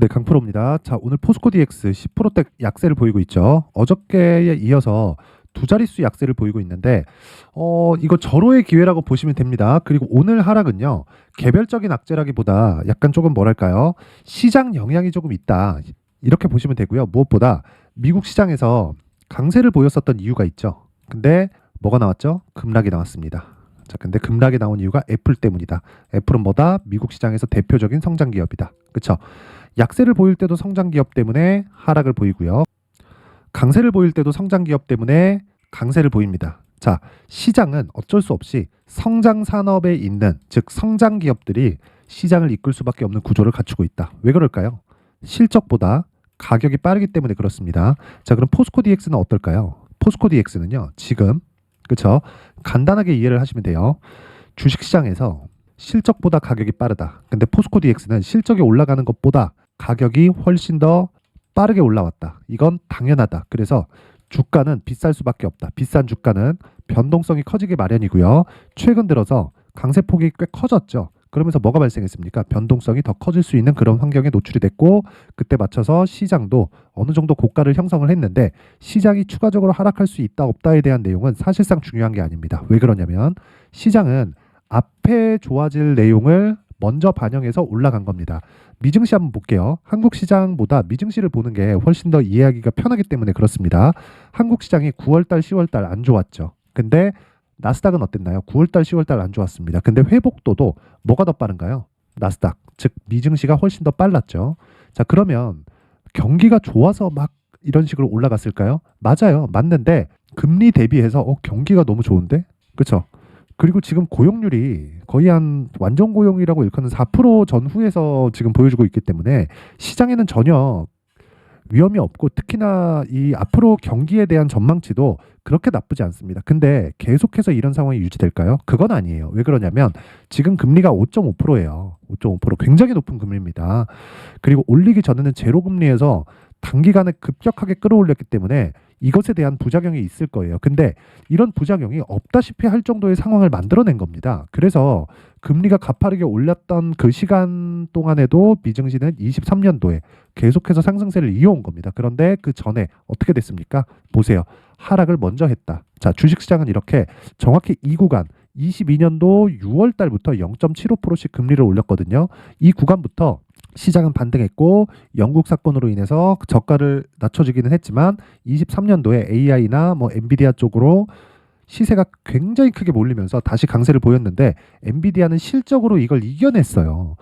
네, 강프로입니다. 자, 오늘 포스코 DX 10%대 약세를 보이고 있죠. 어저께에 이어서 두 자릿수 약세를 보이고 있는데, 이거 절호의 기회라고 보시면 됩니다. 그리고 오늘 하락은요, 개별적인 악재라기보다 약간 조금 뭐랄까요, 시장 영향이 조금 있다. 이렇게 보시면 되고요. 무엇보다 미국 시장에서 강세를 보였었던 이유가 있죠. 근데 뭐가 나왔죠? 급락이 나왔습니다. 자, 근데 급락이 나온 이유가 애플 때문이다. 애플은 뭐다? 미국 시장에서 대표적인 성장 기업이다. 그쵸? 약세를 보일 때도 성장 기업 때문에 하락을 보이고요. 강세를 보일 때도 성장 기업 때문에 강세를 보입니다. 자, 시장은 어쩔 수 없이 성장 산업에 있는, 즉 성장 기업들이 시장을 이끌 수밖에 없는 구조를 갖추고 있다. 왜 그럴까요? 실적보다 가격이 빠르기 때문에 그렇습니다. 자, 그럼 포스코 DX는 어떨까요? 포스코 DX는요, 지금 그쵸? 간단하게 이해를 하시면 돼요. 주식시장에서 실적보다 가격이 빠르다. 근데 포스코 DX는 실적이 올라가는 것보다 가격이 훨씬 더 빠르게 올라왔다. 이건 당연하다. 그래서 주가는 비쌀 수밖에 없다. 비싼 주가는 변동성이 커지기 마련이고요. 최근 들어서 강세폭이 꽤 커졌죠. 그러면서 뭐가 발생했습니까? 변동성이 더 커질 수 있는 그런 환경에 노출이 됐고, 그때 맞춰서 시장도 어느 정도 고가를 형성을 했는데, 시장이 추가적으로 하락할 수 있다 없다에 대한 내용은 사실상 중요한 게 아닙니다. 왜 그러냐면 시장은 앞에 좋아질 내용을 먼저 반영해서 올라간 겁니다. 미증시 한번 볼게요. 한국 시장보다 미증시를 보는 게 훨씬 더 이해하기가 편하기 때문에 그렇습니다. 한국 시장이 9월달, 10월달 안 좋았죠. 근데 나스닥은 어땠나요? 9월달, 10월달 안 좋았습니다. 근데 회복도도 뭐가 더 빠른가요? 나스닥, 즉 미증시가 훨씬 더 빨랐죠. 자, 그러면 경기가 좋아서 막 이런 식으로 올라갔을까요? 맞아요. 맞는데 금리 대비해서 경기가 너무 좋은데? 그렇죠? 그리고 지금 고용률이 거의 한 완전 고용이라고 일컫는 4% 전후에서 지금 보여주고 있기 때문에 시장에는 전혀 위험이 없고, 특히나 이 앞으로 경기에 대한 전망치도 그렇게 나쁘지 않습니다. 근데 계속해서 이런 상황이 유지될까요? 그건 아니에요. 왜 그러냐면 지금 금리가 5.5%예요. 5.5% 굉장히 높은 금리입니다. 그리고 올리기 전에는 제로금리에서 단기간에 급격하게 끌어올렸기 때문에 이것에 대한 부작용이 있을 거예요. 근데 이런 부작용이 없다시피 할 정도의 상황을 만들어낸 겁니다. 그래서 금리가 가파르게 올랐던 그 시간 동안에도 미증시는 23년도에 계속해서 상승세를 이어온 겁니다. 그런데 그 전에 어떻게 됐습니까? 보세요. 하락을 먼저 했다. 자, 주식시장은 이렇게 정확히 이 구간 22년도 6월 달부터 0.75%씩 금리를 올렸거든요. 이 구간부터 시장은 반등했고, 영국 사건으로 인해서 저가를 낮춰주기는 했지만 23년도에 AI나 뭐 엔비디아 쪽으로 시세가 굉장히 크게 몰리면서 다시 강세를 보였는데, 엔비디아는 실적으로 이걸 이겨냈어요.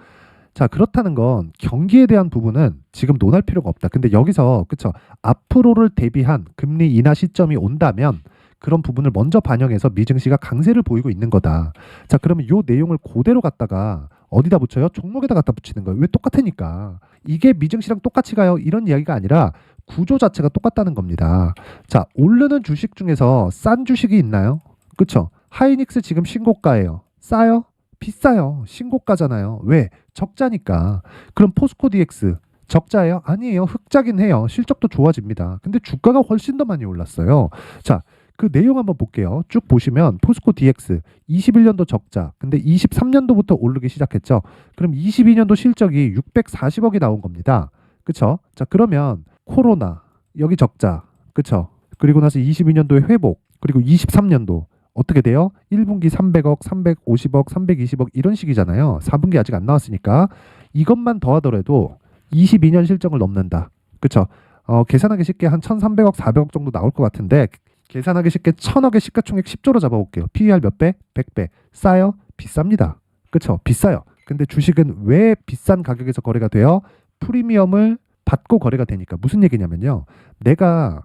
자, 그렇다는 건 경기에 대한 부분은 지금 논할 필요가 없다. 근데 여기서 그쵸, 앞으로를 대비한 금리 인하 시점이 온다면 그런 부분을 먼저 반영해서 미증시가 강세를 보이고 있는 거다. 자, 그러면 요 내용을 그대로 갖다가 어디다 붙여요? 종목에다 갖다 붙이는 거예요. 왜? 똑같으니까. 이게 미증시랑 똑같이 가요, 이런 이야기가 아니라 구조 자체가 똑같다는 겁니다. 자, 오르는 주식 중에서 싼 주식이 있나요? 그쵸? 하이닉스 지금 신고가예요. 싸요? 비싸요. 신고가잖아요. 왜? 적자니까. 그럼 포스코 DX 적자예요? 아니에요. 흑자긴 해요. 실적도 좋아집니다. 근데 주가가 훨씬 더 많이 올랐어요. 자, 그 내용 한번 볼게요. 쭉 보시면 포스코 DX 21년도 적자, 근데 23년도부터 오르기 시작했죠. 그럼 22년도 실적이 640억이 나온 겁니다. 그쵸? 자, 그러면 코로나 여기 적자, 그쵸? 그리고 나서 22년도에 회복, 그리고 23년도 어떻게 돼요? 1분기 300억, 350억, 320억 이런 식이잖아요. 4분기 아직 안 나왔으니까 이것만 더하더라도 22년 실적을 넘는다. 그쵸? 계산하기 쉽게 한 1,300억, 400억 정도 나올 것 같은데, 계산하기 쉽게 1,000억의 시가총액 10조로 잡아볼게요. PER 몇 배? 100배. 싸요? 비쌉니다. 그쵸? 비싸요. 근데 주식은 왜 비싼 가격에서 거래가 돼요? 프리미엄을 받고 거래가 되니까. 무슨 얘기냐면요, 내가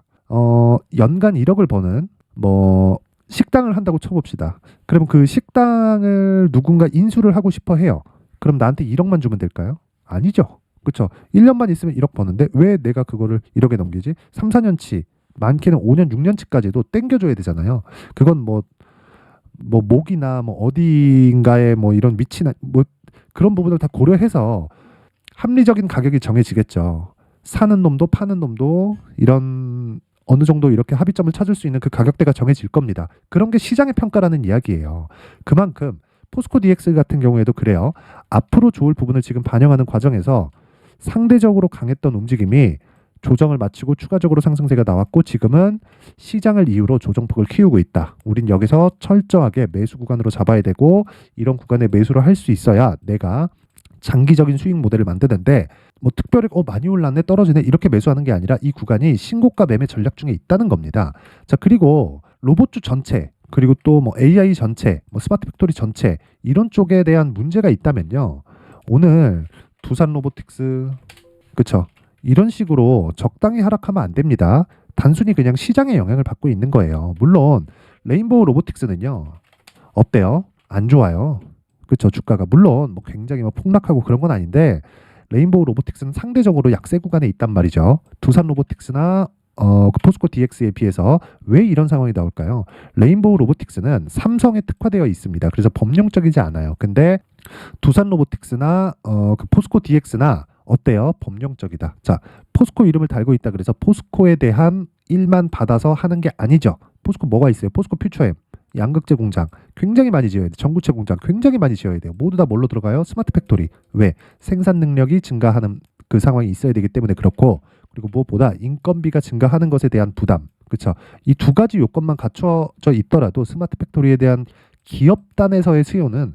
연간 1억을 버는 뭐 식당을 한다고 쳐봅시다. 그럼 그 식당을 누군가 인수를 하고 싶어 해요. 그럼 나한테 1억만 주면 될까요? 아니죠. 그쵸? 1년만 있으면 1억 버는데 왜 내가 그거를 1억에 넘기지? 3, 4년치, 많게는 5년, 6년치까지도 땡겨줘야 되잖아요. 그건 뭐 목이나 뭐 어딘가에 뭐 이런 위치나 뭐 그런 부분을 다 고려해서 합리적인 가격이 정해지겠죠. 사는 놈도 파는 놈도 이런 어느 정도 이렇게 합의점을 찾을 수 있는 그 가격대가 정해질 겁니다. 그런 게 시장의 평가라는 이야기예요. 그만큼 포스코 DX 같은 경우에도 그래요. 앞으로 좋을 부분을 지금 반영하는 과정에서 상대적으로 강했던 움직임이 조정을 마치고 추가적으로 상승세가 나왔고 지금은 시장을 이유로 조정폭을 키우고 있다. 우린 여기서 철저하게 매수 구간으로 잡아야 되고 이런 구간에 매수를 할 수 있어야 내가 장기적인 수익 모델을 만드는데 뭐 특별히 많이 올랐네 떨어지네 이렇게 매수하는 게 아니라 이 구간이 신고가 매매 전략 중에 있다는 겁니다. 자, 그리고 로봇주 전체 그리고 또 뭐 AI 전체 뭐 스마트 팩토리 전체 이런 쪽에 대한 문제가 있다면요. 오늘 두산 로보틱스 그쵸? 이런 식으로 적당히 하락하면 안 됩니다. 단순히 그냥 시장의 영향을 받고 있는 거예요. 물론 레인보우 로보틱스는요. 어때요? 안 좋아요. 그쵸? 주가가 물론 뭐 굉장히 뭐 폭락하고 그런 건 아닌데 레인보우 로보틱스는 상대적으로 약세 구간에 있단 말이죠. 두산 로보틱스나 그 포스코 DX에 비해서 왜 이런 상황이 나올까요? 레인보우 로보틱스는 삼성에 특화되어 있습니다. 그래서 법령적이지 않아요. 근데 두산 로보틱스나 그 포스코 DX나 어때요? 법령적이다. 자, 포스코 이름을 달고 있다 그래서 포스코에 대한 일만 받아서 하는 게 아니죠. 포스코 뭐가 있어요? 포스코 퓨처엠, 양극재 공장 굉장히 많이 지어야 돼요. 전구체 공장 굉장히 많이 지어야 돼요. 모두 다 뭘로 들어가요? 스마트 팩토리. 왜? 생산 능력이 증가하는 그 상황이 있어야 되기 때문에 그렇고 그리고 무엇보다 인건비가 증가하는 것에 대한 부담. 그렇죠? 이 두 가지 요건만 갖춰져 있더라도 스마트 팩토리에 대한 기업단에서의 수요는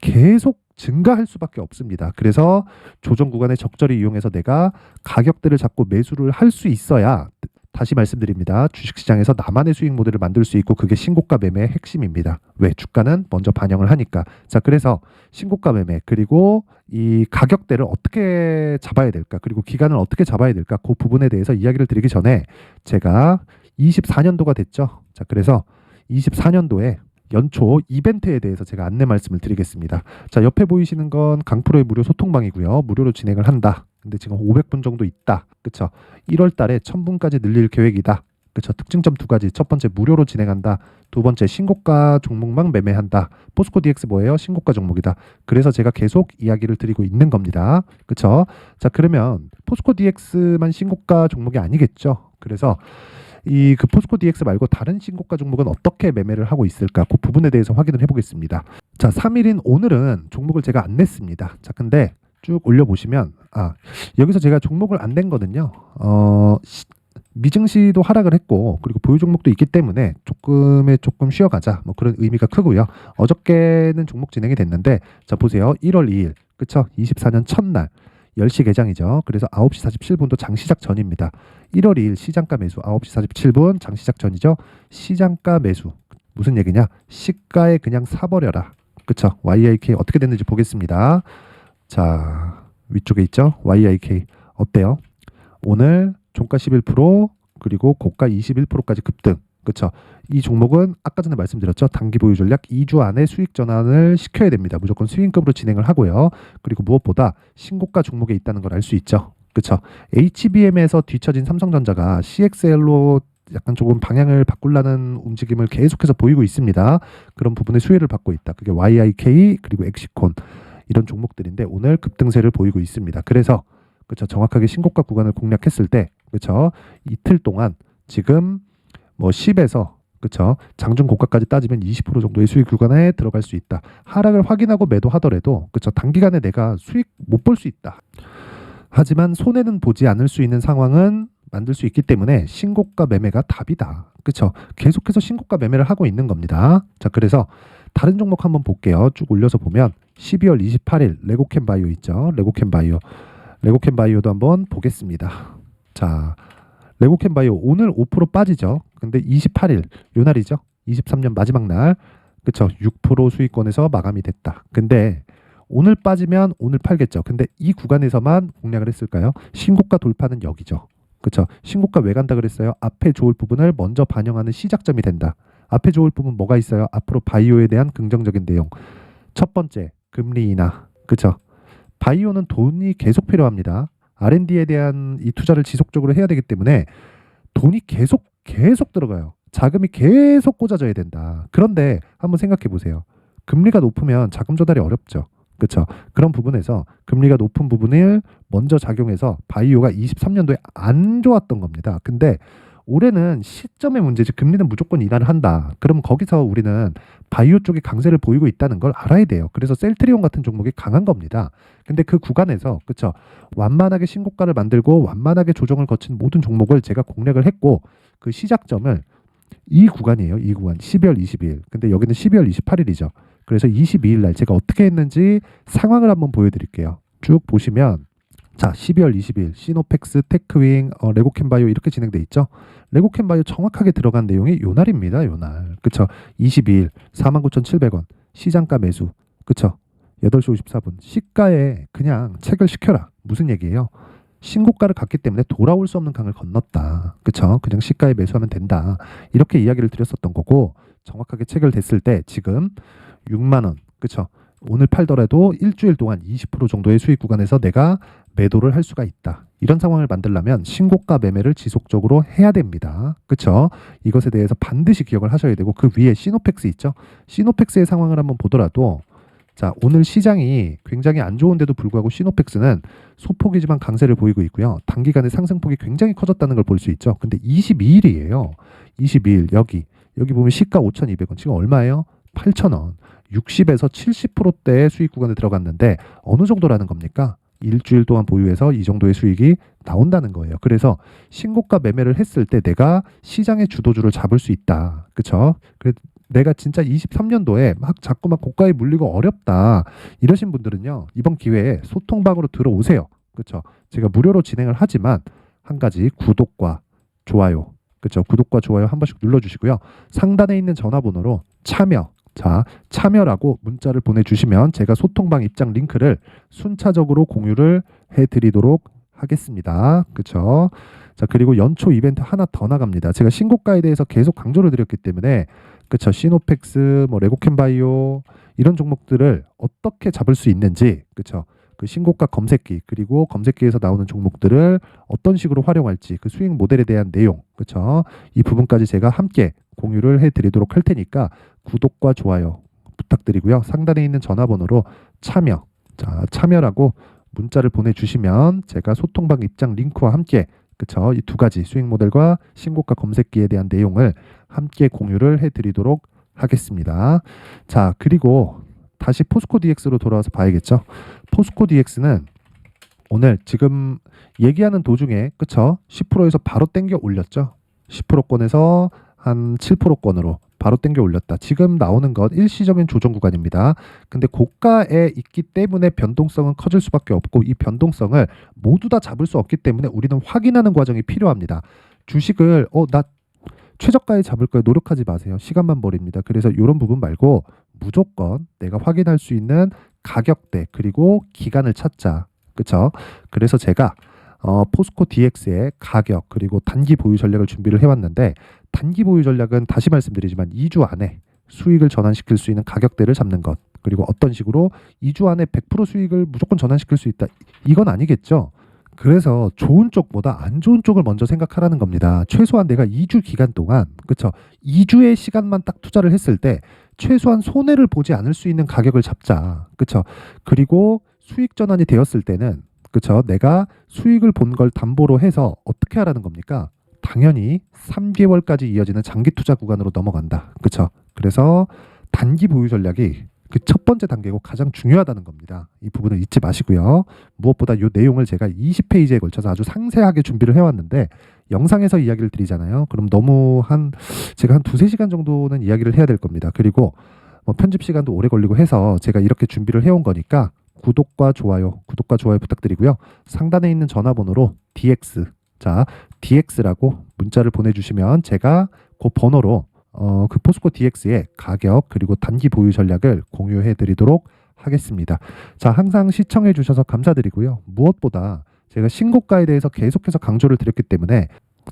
계속 증가할 수밖에 없습니다. 그래서 조정 구간에 적절히 이용해서 내가 가격대를 잡고 매수를 할 수 있어야 다시 말씀드립니다. 주식시장에서 나만의 수익 모델을 만들 수 있고 그게 신고가 매매의 핵심입니다. 왜? 주가는 먼저 반영을 하니까. 자, 그래서 신고가 매매 그리고 이 가격대를 어떻게 잡아야 될까 그리고 기간을 어떻게 잡아야 될까 그 부분에 대해서 이야기를 드리기 전에 제가 24년도가 됐죠. 자, 그래서 24년도에 연초 이벤트에 대해서 제가 안내 말씀을 드리겠습니다. 자, 옆에 보이시는 건 강프로의 무료 소통방이고요. 무료로 진행을 한다. 근데 지금 500분 정도 있다. 그쵸? 1월 달에 1000분까지 늘릴 계획이다. 그쵸? 특징점 두 가지. 첫 번째 무료로 진행한다. 두 번째 신고가 종목만 매매한다. 포스코 DX 뭐예요? 신고가 종목이다. 그래서 제가 계속 이야기를 드리고 있는 겁니다. 그쵸? 자, 그러면 포스코 DX만 신고가 종목이 아니겠죠? 그래서 이 그 포스코 DX 말고 다른 신고가 종목은 어떻게 매매를 하고 있을까? 그 부분에 대해서 확인을 해보겠습니다. 자, 3일인 오늘은 종목을 제가 안 냈습니다. 자, 근데 쭉 올려보시면 여기서 제가 종목을 안 낸 거는요. 미증시도 하락을 했고 그리고 보유 종목도 있기 때문에 조금 쉬어가자 뭐 그런 의미가 크고요. 어저께는 종목 진행이 됐는데 자, 보세요. 1월 2일 그쵸? 24년 첫날 10시 개장이죠. 그래서 9시 47분도 장시작 전입니다. 1월 2일 시장가 매수 9시 47분 장시작 전이죠. 시장가 매수 무슨 얘기냐? 시가에 그냥 사버려라. 그쵸? YIK 어떻게 됐는지 보겠습니다. 자, 위쪽에 있죠? YIK 어때요? 오늘 종가 11% 그리고 고가 21%까지 급등. 그쵸? 이 종목은 아까 전에 말씀드렸죠. 단기 보유 전략 2주 안에 수익 전환을 시켜야 됩니다. 무조건 스윙급으로 진행을 하고요. 그리고 무엇보다 신고가 종목에 있다는 걸 알 수 있죠. 그쵸? HBM에서 뒤처진 삼성전자가 CXL로 약간 조금 방향을 바꾸려는 움직임을 계속해서 보이고 있습니다. 그런 부분에 수혜를 받고 있다. 그게 YIK 그리고 엑시콘 이런 종목들인데 오늘 급등세를 보이고 있습니다. 그래서 그쵸? 정확하게 신고가 구간을 공략했을 때 그쵸? 이틀 동안 지금 뭐 10에서 그쵸? 장중 고가까지 따지면 20% 정도의 수익 구간에 들어갈 수 있다. 하락을 확인하고 매도하더라도 그쵸? 단기간에 내가 수익 못 볼 수 있다. 하지만 손해는 보지 않을 수 있는 상황은 만들 수 있기 때문에 신고가 매매가 답이다. 그쵸? 계속해서 신고가 매매를 하고 있는 겁니다. 자, 그래서 다른 종목 한번 볼게요. 쭉 올려서 보면 12월 28일 레고캠 바이오 있죠? 레고캠 바이오도 한번 보겠습니다. 자, 레고캠 바이오 오늘 5% 빠지죠. 근데 28일 요 날이죠. 23년 마지막 날. 그쵸? 6% 수익권에서 마감이 됐다. 근데 오늘 빠지면 오늘 팔겠죠. 근데 이 구간에서만 공략을 했을까요? 신고가 돌파는 여기죠. 그쵸? 신고가 왜 간다 그랬어요? 앞에 좋을 부분을 먼저 반영하는 시작점이 된다. 앞에 좋을 부분 뭐가 있어요? 앞으로 바이오에 대한 긍정적인 내용. 첫 번째, 금리 인하. 그쵸? 바이오는 돈이 계속 필요합니다. R&D에 대한 이 투자를 지속적으로 해야 되기 때문에 돈이 계속 들어가요. 자금이 계속 꽂아져야 된다. 그런데 한번 생각해 보세요. 금리가 높으면 자금 조달이 어렵죠. 그렇죠? 그런 부분에서 금리가 높은 부분을 먼저 작용해서 바이오가 23년도에 안 좋았던 겁니다. 근데 올해는 시점의 문제지 금리는 무조건 인하를 한다. 그럼 거기서 우리는 바이오 쪽이 강세를 보이고 있다는 걸 알아야 돼요. 그래서 셀트리온 같은 종목이 강한 겁니다. 근데 그 구간에서 그쵸 완만하게 신고가를 만들고 완만하게 조정을 거친 모든 종목을 제가 공략을 했고 그 시작점을 이 구간이에요. 이 구간 12월 22일. 근데 여기는 12월 28일이죠. 그래서 22일 날 제가 어떻게 했는지 상황을 한번 보여드릴게요. 쭉 보시면 자 12월 20일 시노펙스, 테크윙, 레고캠바이오 이렇게 진행돼 있죠. 레고캠바이오 정확하게 들어간 내용이 요 날입니다. 요 날. 그쵸. 22일 49,700원 시장가 매수. 그쵸. 8시 54분 시가에 그냥 체결 시켜라. 무슨 얘기예요? 신고가를 갔기 때문에 돌아올 수 없는 강을 건넜다. 그쵸? 그냥 시가에 매수하면 된다. 이렇게 이야기를 드렸었던 거고 정확하게 체결됐을 때 지금 6만 원. 그쵸? 오늘 팔더라도 일주일 동안 20% 정도의 수익 구간에서 내가 매도를 할 수가 있다. 이런 상황을 만들려면 신고가 매매를 지속적으로 해야 됩니다. 그쵸? 이것에 대해서 반드시 기억을 하셔야 되고 그 위에 시노펙스 있죠? 시노펙스의 상황을 한번 보더라도 자, 오늘 시장이 굉장히 안 좋은데도 불구하고 시노펙스는 소폭이지만 강세를 보이고 있고요. 단기간에 상승폭이 굉장히 커졌다는 걸 볼 수 있죠. 근데 22일이에요. 22일 여기 보면 시가 5,200원. 지금 얼마예요? 8,000원. 60에서 70%대의 수익 구간에 들어갔는데 어느 정도라는 겁니까? 일주일 동안 보유해서 이 정도의 수익이 나온다는 거예요. 그래서 신고가 매매를 했을 때 내가 시장의 주도주를 잡을 수 있다. 그쵸? 내가 진짜 23년도에 막 자꾸 막 고가에 물리고 어렵다 이러신 분들은요 이번 기회에 소통방으로 들어오세요. 그렇죠? 제가 무료로 진행을 하지만 한 가지 구독과 좋아요, 그렇죠? 구독과 좋아요 한 번씩 눌러주시고요. 상단에 있는 전화번호로 참여라고 문자를 보내주시면 제가 소통방 입장 링크를 순차적으로 공유를 해드리도록 하겠습니다. 그렇죠? 자 그리고 연초 이벤트 하나 더 나갑니다. 제가 신고가에 대해서 계속 강조를 드렸기 때문에 그쵸 시노펙스, 뭐 레고캠바이오 이런 종목들을 어떻게 잡을 수 있는지 그쵸 그 신고가 검색기 그리고 검색기에서 나오는 종목들을 어떤 식으로 활용할지 그 수익 모델에 대한 내용 그쵸 이 부분까지 제가 함께 공유를 해드리도록 할 테니까 구독과 좋아요 부탁드리고요. 상단에 있는 전화번호로 참여라고 문자를 보내주시면 제가 소통방 입장 링크와 함께 그쵸 이 두 가지 수익 모델과 신고가 검색기에 대한 내용을 함께 공유를 해드리도록 하겠습니다. 자 그리고 다시 포스코 DX로 돌아와서 봐야겠죠. 포스코 DX는 오늘 지금 얘기하는 도중에 그쵸 10%에서 바로 땡겨 올렸죠. 10%권에서 한 7%권으로 바로 땡겨 올렸다. 지금 나오는 건 일시적인 조정 구간입니다. 근데 고가에 있기 때문에 변동성은 커질 수밖에 없고 이 변동성을 모두 다 잡을 수 없기 때문에 우리는 확인하는 과정이 필요합니다. 주식을 나 최저가에 잡을 거에 노력하지 마세요. 시간만 버립니다. 그래서 이런 부분 말고 무조건 내가 확인할 수 있는 가격대 그리고 기간을 찾자. 그쵸? 그래서 제가 포스코 DX의 가격 그리고 단기 보유 전략을 준비를 해왔는데 단기 보유 전략은 다시 말씀드리지만 2주 안에 수익을 전환시킬 수 있는 가격대를 잡는 것 그리고 어떤 식으로 2주 안에 100% 수익을 무조건 전환시킬 수 있다 이건 아니겠죠. 그래서 좋은 쪽보다 안 좋은 쪽을 먼저 생각하라는 겁니다. 최소한 내가 2주 기간 동안 그쵸 2주의 시간만 딱 투자를 했을 때 최소한 손해를 보지 않을 수 있는 가격을 잡자. 그쵸 그리고 수익 전환이 되었을 때는 그쵸 내가 수익을 본 걸 담보로 해서 어떻게 하라는 겁니까? 당연히 3개월까지 이어지는 장기 투자 구간으로 넘어간다. 그쵸 그래서 단기 보유 전략이 그 첫 번째 단계고 가장 중요하다는 겁니다. 이 부분을 잊지 마시고요. 무엇보다 이 내용을 제가 20페이지에 걸쳐서 아주 상세하게 준비를 해왔는데 영상에서 이야기를 드리잖아요. 그럼 너무 제가 한 2-3시간 정도는 이야기를 해야 될 겁니다. 그리고 뭐 편집 시간도 오래 걸리고 해서 제가 이렇게 준비를 해온 거니까 구독과 좋아요 부탁드리고요. 상단에 있는 전화번호로 DX라고 문자를 보내주시면 제가 그 번호로 그 포스코 DX의 가격 그리고 단기 보유 전략을 공유해 드리도록 하겠습니다. 자, 항상 시청해 주셔서 감사드리고요. 무엇보다 제가 신고가에 대해서 계속해서 강조를 드렸기 때문에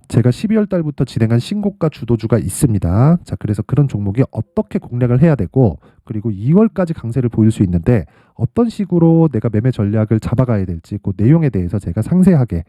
제가 12월 달부터 진행한 신고가 주도주가 있습니다. 자, 그래서 그런 종목이 어떻게 공략을 해야 되고 그리고 2월까지 강세를 보일 수 있는데 어떤 식으로 내가 매매 전략을 잡아가야 될지 그 내용에 대해서 제가 상세하게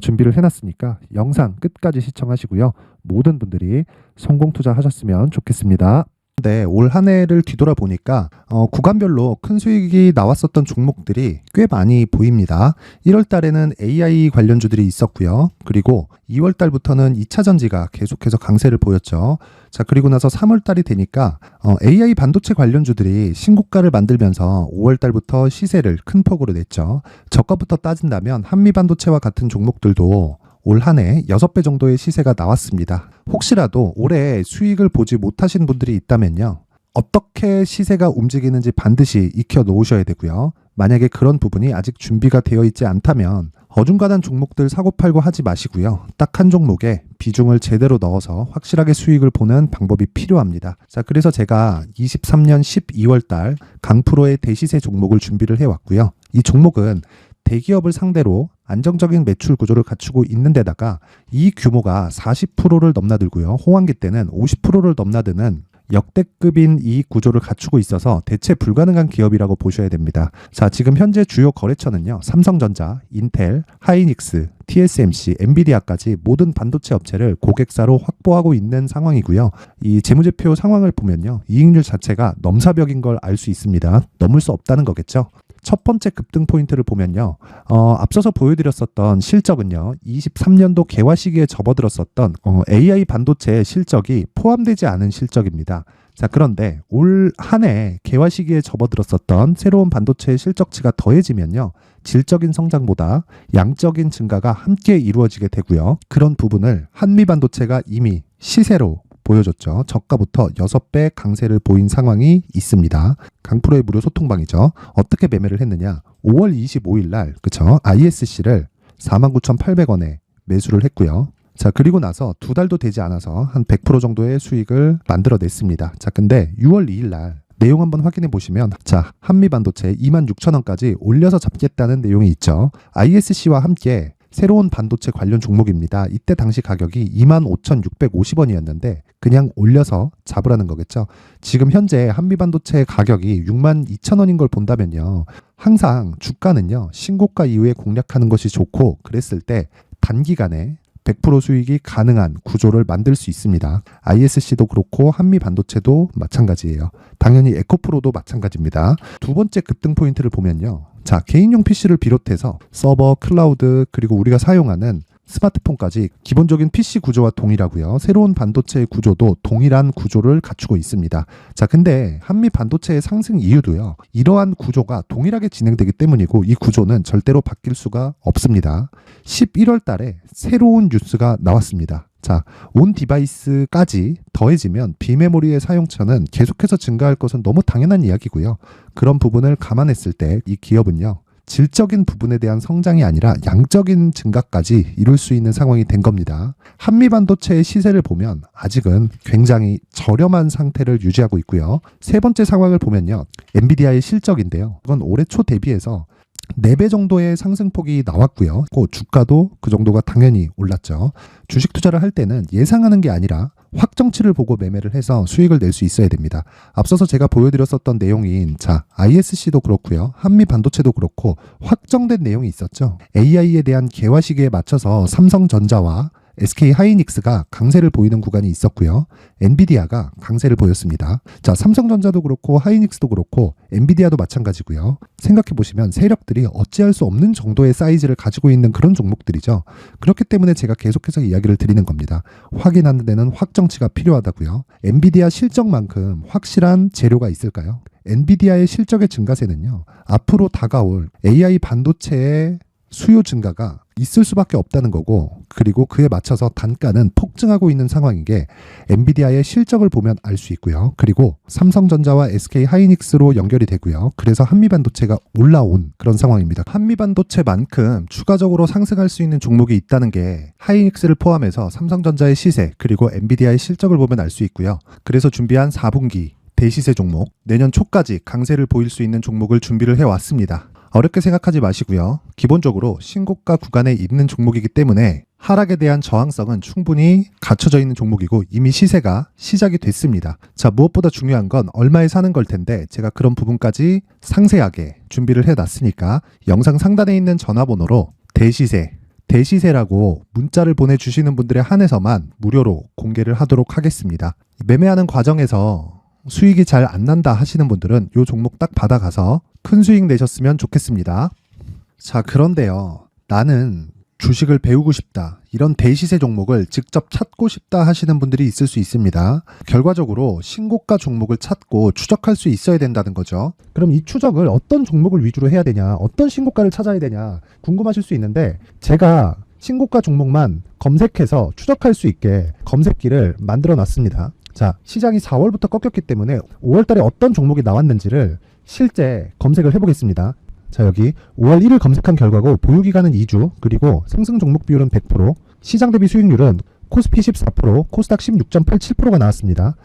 준비를 해놨으니까 영상 끝까지 시청하시고요. 모든 분들이 성공 투자하셨으면 좋겠습니다. 네, 올 한 해를 뒤돌아보니까 구간별로 큰 수익이 나왔었던 종목들이 꽤 많이 보입니다. 1월 달에는 AI 관련주들이 있었고요. 그리고 2월 달부터는 2차 전지가 계속해서 강세를 보였죠. 자, 그리고 나서 3월 달이 되니까 AI 반도체 관련주들이 신고가를 만들면서 5월 달부터 시세를 큰 폭으로 냈죠. 저가부터 따진다면 한미 반도체와 같은 종목들도 올 한 해 6배 정도의 시세가 나왔습니다. 혹시라도 올해 수익을 보지 못하신 분들이 있다면요. 어떻게 시세가 움직이는지 반드시 익혀 놓으셔야 되고요. 만약에 그런 부분이 아직 준비가 되어 있지 않다면 어중간한 종목들 사고팔고 하지 마시고요. 딱 한 종목에 비중을 제대로 넣어서 확실하게 수익을 보는 방법이 필요합니다. 자, 그래서 제가 23년 12월 달 강프로의 대시세 종목을 준비를 해왔고요. 이 종목은 대기업을 상대로 안정적인 매출 구조를 갖추고 있는 데다가 이 규모가 40%를 넘나들고요. 호황기 때는 50%를 넘나드는 역대급인 이익 구조를 갖추고 있어서 대체 불가능한 기업이라고 보셔야 됩니다. 자, 지금 현재 주요 거래처는요. 삼성전자, 인텔, 하이닉스, TSMC, 엔비디아까지 모든 반도체 업체를 고객사로 확보하고 있는 상황이고요. 이 재무제표 상황을 보면요. 이익률 자체가 넘사벽인 걸 알 수 있습니다. 넘을 수 없다는 거겠죠. 첫 번째 급등 포인트를 보면요. 앞서서 보여드렸었던 실적은요. 23년도 개화 시기에 접어들었었던 AI 반도체의 실적이 포함되지 않은 실적입니다. 자, 그런데 올 한 해 개화 시기에 접어들었었던 새로운 반도체의 실적치가 더해지면요. 질적인 성장보다 양적인 증가가 함께 이루어지게 되고요. 그런 부분을 한미 반도체가 이미 시세로 보여줬죠. 저가부터 6배 강세를 보인 상황이 있습니다. 강프로의 무료 소통방이죠. 어떻게 매매를 했느냐. 5월 25일 날 그쵸? ISC를 49,800원에 매수를 했고요. 자, 그리고 나서 2달도 되지 않아서 한 100% 정도의 수익을 만들어냈습니다. 자, 근데 6월 2일 날 내용 한번 확인해 보시면 자, 한미 반도체 26,000원까지 올려서 잡겠다는 내용이 있죠. ISC와 함께 새로운 반도체 관련 종목입니다. 이때 당시 가격이 25,650원이었는데 그냥 올려서 잡으라는 거겠죠. 지금 현재 한미반도체 가격이 62,000원인 걸 본다면요. 항상 주가는요. 신고가 이후에 공략하는 것이 좋고 그랬을 때 단기간에 100% 수익이 가능한 구조를 만들 수 있습니다. ISC도 그렇고 한미 반도체도 마찬가지예요. 당연히 에코프로도 마찬가지입니다. 두 번째 급등 포인트를 보면요. 자, 개인용 PC를 비롯해서 서버, 클라우드, 그리고 우리가 사용하는 스마트폰까지 기본적인 PC 구조와 동일하고요. 새로운 반도체의 구조도 동일한 구조를 갖추고 있습니다. 자, 근데 한미 반도체의 상승 이유도요. 이러한 구조가 동일하게 진행되기 때문이고 이 구조는 절대로 바뀔 수가 없습니다. 11월 달에 새로운 뉴스가 나왔습니다. 자, 온 디바이스까지 더해지면 비메모리의 사용처는 계속해서 증가할 것은 너무 당연한 이야기고요. 그런 부분을 감안했을 때 이 기업은요. 질적인 부분에 대한 성장이 아니라 양적인 증가까지 이룰 수 있는 상황이 된 겁니다. 한미 반도체의 시세를 보면 아직은 굉장히 저렴한 상태를 유지하고 있고요. 세 번째 상황을 보면요. 엔비디아의 실적인데요. 이건 올해 초 대비해서 4배 정도의 상승폭이 나왔고요. 주가도 그 정도가 당연히 올랐죠. 주식 투자를 할 때는 예상하는 게 아니라 확정치를 보고 매매를 해서 수익을 낼 수 있어야 됩니다. 앞서서 제가 보여드렸었던 내용인 자, ISC도 그렇고요. 한미 반도체도 그렇고 확정된 내용이 있었죠. AI에 대한 개화 시기에 맞춰서 삼성전자와 SK 하이닉스가 강세를 보이는 구간이 있었고요. 엔비디아가 강세를 보였습니다. 자, 삼성전자도 그렇고 하이닉스도 그렇고 엔비디아도 마찬가지고요. 생각해 보시면 세력들이 어찌할 수 없는 정도의 사이즈를 가지고 있는 그런 종목들이죠. 그렇기 때문에 제가 계속해서 이야기를 드리는 겁니다. 확인하는 데는 확정치가 필요하다고요. 엔비디아 실적만큼 확실한 재료가 있을까요? 엔비디아의 실적의 증가세는요. 앞으로 다가올 AI 반도체의 수요 증가가 있을 수밖에 없다는 거고, 그리고 그에 맞춰서 단가는 폭증하고 있는 상황인 게 엔비디아의 실적을 보면 알 수 있고요. 그리고 삼성전자와 SK 하이닉스로 연결이 되고요. 그래서 한미반도체가 올라온 그런 상황입니다. 한미반도체만큼 추가적으로 상승할 수 있는 종목이 있다는 게 하이닉스를 포함해서 삼성전자의 시세 그리고 엔비디아의 실적을 보면 알 수 있고요. 그래서 준비한 4분기 대시세 종목, 내년 초까지 강세를 보일 수 있는 종목을 준비를 해왔습니다. 어렵게 생각하지 마시고요. 기본적으로 신고가 구간에 있는 종목이기 때문에 하락에 대한 저항성은 충분히 갖춰져 있는 종목이고 이미 시세가 시작이 됐습니다. 자, 무엇보다 중요한 건 얼마에 사는 걸 텐데 제가 그런 부분까지 상세하게 준비를 해놨으니까 영상 상단에 있는 전화번호로 대시세라고 문자를 보내주시는 분들에 한해서만 무료로 공개를 하도록 하겠습니다. 매매하는 과정에서 수익이 잘 안 난다 하시는 분들은 이 종목 딱 받아가서 큰 수익 내셨으면 좋겠습니다. 자, 그런데요. 나는 주식을 배우고 싶다. 이런 대시세 종목을 직접 찾고 싶다 하시는 분들이 있을 수 있습니다. 결과적으로 신고가 종목을 찾고 추적할 수 있어야 된다는 거죠. 그럼 이 추적을 어떤 종목을 위주로 해야 되냐, 어떤 신고가를 찾아야 되냐 궁금하실 수 있는데, 제가 신고가 종목만 검색해서 추적할 수 있게 검색기를 만들어 놨습니다. 자, 시장이 4월부터 꺾였기 때문에 5월 달에 어떤 종목이 나왔는지를 실제 검색을 해보겠습니다. 자, 여기 5월 1일 검색한 결과고 보유기간은 2주, 그리고 상승 종목 비율은 100%, 시장 대비 수익률은 코스피 14%, 코스닥 16.87%가 나왔습니다.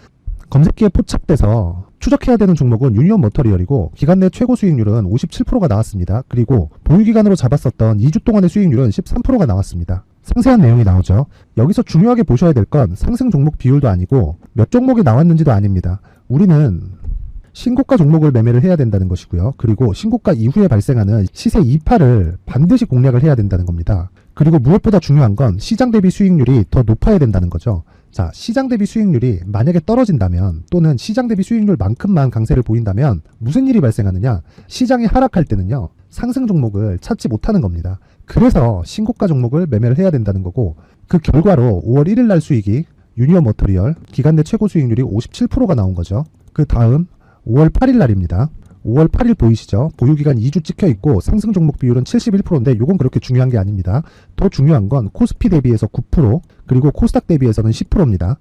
검색기에 포착돼서 추적해야 되는 종목은 유니온 머터리얼이고 기간 내 최고 수익률은 57%가 나왔습니다. 그리고 보유기간으로 잡았었던 2주 동안의 수익률은 13%가 나왔습니다. 상세한 내용이 나오죠. 여기서 중요하게 보셔야 될 건 상승 종목 비율도 아니고 몇 종목이 나왔는지도 아닙니다. 우리는 신고가 종목을 매매를 해야 된다는 것이고요. 그리고 신고가 이후에 발생하는 시세 이파를 반드시 공략을 해야 된다는 겁니다. 그리고 무엇보다 중요한 건 시장 대비 수익률이 더 높아야 된다는 거죠. 자, 시장 대비 수익률이 만약에 떨어진다면, 또는 시장 대비 수익률만큼만 강세를 보인다면 무슨 일이 발생하느냐? 시장이 하락할 때는요, 상승 종목을 찾지 못하는 겁니다. 그래서 신고가 종목을 매매를 해야 된다는 거고, 그 결과로 5월 1일 날 수익이 유니온 머터리얼 기간 내 최고 수익률이 57%가 나온 거죠. 그 다음 5월 8일 날입니다. 5월 8일 보이시죠? 보유기간 2주 찍혀 있고 상승 종목 비율은 71%인데 이건 그렇게 중요한 게 아닙니다. 더 중요한 건 코스피 대비해서 9%, 그리고 코스닥 대비해서는 10%입니다.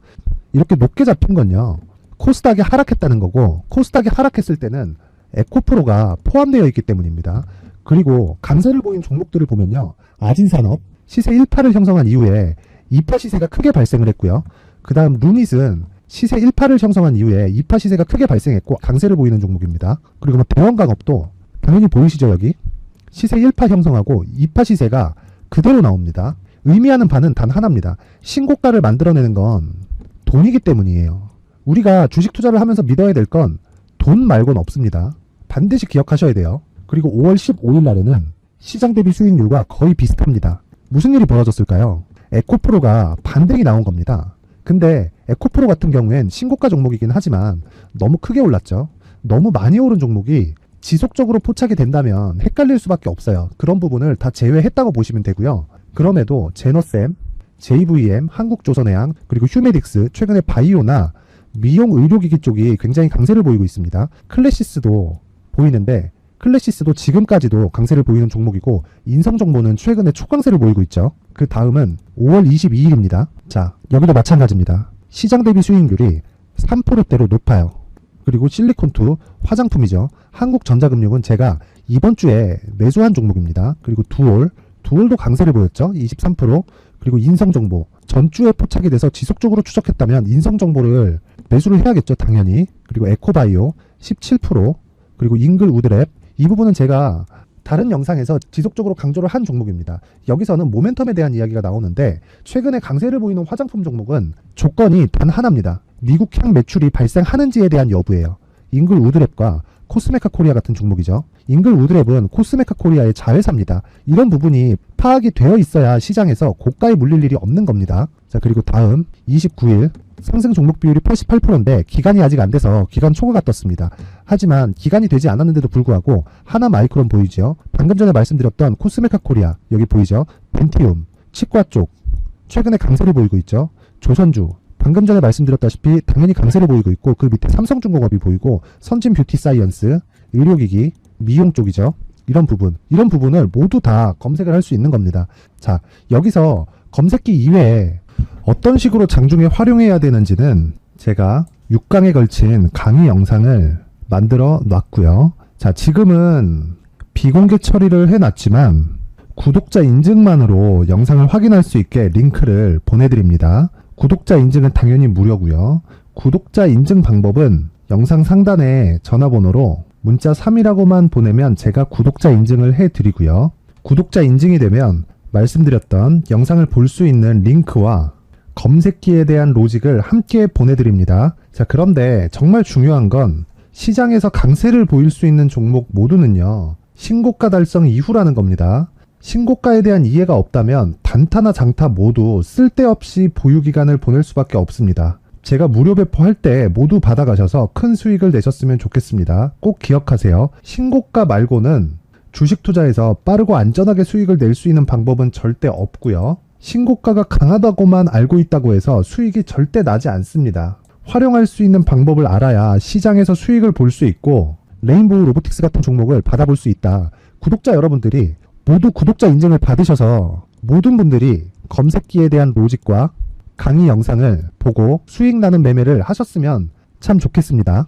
이렇게 높게 잡힌 건요, 코스닥이 하락했다는 거고, 코스닥이 하락했을 때는 에코프로가 포함되어 있기 때문입니다. 그리고 강세를 보인 종목들을 보면요, 아진산업 시세 1파를 형성한 이후에 2파 시세가 크게 발생을 했고요. 그 다음 루닛은 시세 1파를 형성한 이후에 2파 시세가 크게 발생했고 강세를 보이는 종목입니다. 그리고 뭐 대원강업도 당연히 보이시죠? 여기 시세 1파 형성하고 2파 시세가 그대로 나옵니다. 의미하는 바는 단 하나입니다. 신고가를 만들어내는 건 돈이기 때문이에요. 우리가 주식 투자를 하면서 믿어야 될 건 돈 말고는 없습니다. 반드시 기억하셔야 돼요. 그리고 5월 15일 날에는 시장 대비 수익률과 거의 비슷합니다. 무슨 일이 벌어졌을까요? 에코프로가 반등이 나온 겁니다. 근데 에코프로 같은 경우엔 신고가 종목이긴 하지만 너무 크게 올랐죠. 너무 많이 오른 종목이 지속적으로 포착이 된다면 헷갈릴 수밖에 없어요. 그런 부분을 다 제외했다고 보시면 되고요. 그럼에도 제너셈, JVM, 한국조선해양, 그리고 휴메딕스, 최근에 바이오나 미용 의료기기 쪽이 굉장히 강세를 보이고 있습니다. 클래시스도 보이는데, 클래시스도 지금까지도 강세를 보이는 종목이고, 인성정보는 최근에 초강세를 보이고 있죠. 그 다음은 5월 22일입니다. 자, 여기도 마찬가지입니다. 시장 대비 수익률이 3%대로 높아요. 그리고 실리콘2 화장품이죠. 한국전자금융은 제가 이번 주에 매수한 종목입니다. 그리고 두올도 강세를 보였죠. 23%. 그리고 인성정보 전주에 포착이 돼서 지속적으로 추적했다면 인성정보를 매수를 해야겠죠, 당연히. 그리고 에코바이오 17%. 그리고 잉글우드랩, 이 부분은 제가 다른 영상에서 지속적으로 강조를 한 종목입니다. 여기서는 모멘텀에 대한 이야기가 나오는데, 최근에 강세를 보이는 화장품 종목은 조건이 단 하나입니다. 미국향 매출이 발생하는지에 대한 여부예요. 잉글우드랩과 코스메카 코리아 같은 종목이죠. 잉글우드랩은 코스메카 코리아의 자회사입니다. 이런 부분이 파악이 되어 있어야 시장에서 고가에 물릴 일이 없는 겁니다. 자, 그리고 다음 29일 상승 종목 비율이 88%인데 기간이 아직 안 돼서 기간 초과가 떴습니다. 하지만 기간이 되지 않았는데도 불구하고 하나마이크론 보이죠? 방금 전에 말씀드렸던 코스메카 코리아, 여기 보이죠? 벤티움, 치과 쪽 최근에 강세를 보이고 있죠. 조선주, 방금 전에 말씀드렸다시피 당연히 강세를 보이고 있고, 그 밑에 삼성중공업이 보이고, 선진 뷰티 사이언스, 의료기기, 미용 쪽이죠. 이런 부분을 모두 다 검색을 할 수 있는 겁니다. 자, 여기서 검색기 이외에 어떤 식으로 장중에 활용해야 되는지는 제가 6강에 걸친 강의 영상을 만들어 놨고요. 자, 지금은 비공개 처리를 해놨지만 구독자 인증만으로 영상을 확인할 수 있게 링크를 보내드립니다. 구독자 인증은 당연히 무료고요. 구독자 인증 방법은 영상 상단에 전화번호로 문자 3이라고만 보내면 제가 구독자 인증을 해드리고요. 구독자 인증이 되면 말씀드렸던 영상을 볼 수 있는 링크와 검색기에 대한 로직을 함께 보내드립니다. 자, 그런데 정말 중요한 건 시장에서 강세를 보일 수 있는 종목 모두는요, 신고가 달성 이후라는 겁니다. 신고가에 대한 이해가 없다면 단타나 장타 모두 쓸데없이 보유기간을 보낼 수밖에 없습니다. 제가 무료 배포할 때 모두 받아가셔서 큰 수익을 내셨으면 좋겠습니다. 꼭 기억하세요. 신고가 말고는 주식 투자에서 빠르고 안전하게 수익을 낼 수 있는 방법은 절대 없고요. 신고가가 강하다고만 알고 있다고 해서 수익이 절대 나지 않습니다. 활용할 수 있는 방법을 알아야 시장에서 수익을 볼 수 있고 레인보우 로보틱스 같은 종목을 받아볼 수 있다. 구독자 여러분들이 모두 구독자 인증을 받으셔서 모든 분들이 검색기에 대한 로직과 강의 영상을 보고 수익 나는 매매를 하셨으면 참 좋겠습니다.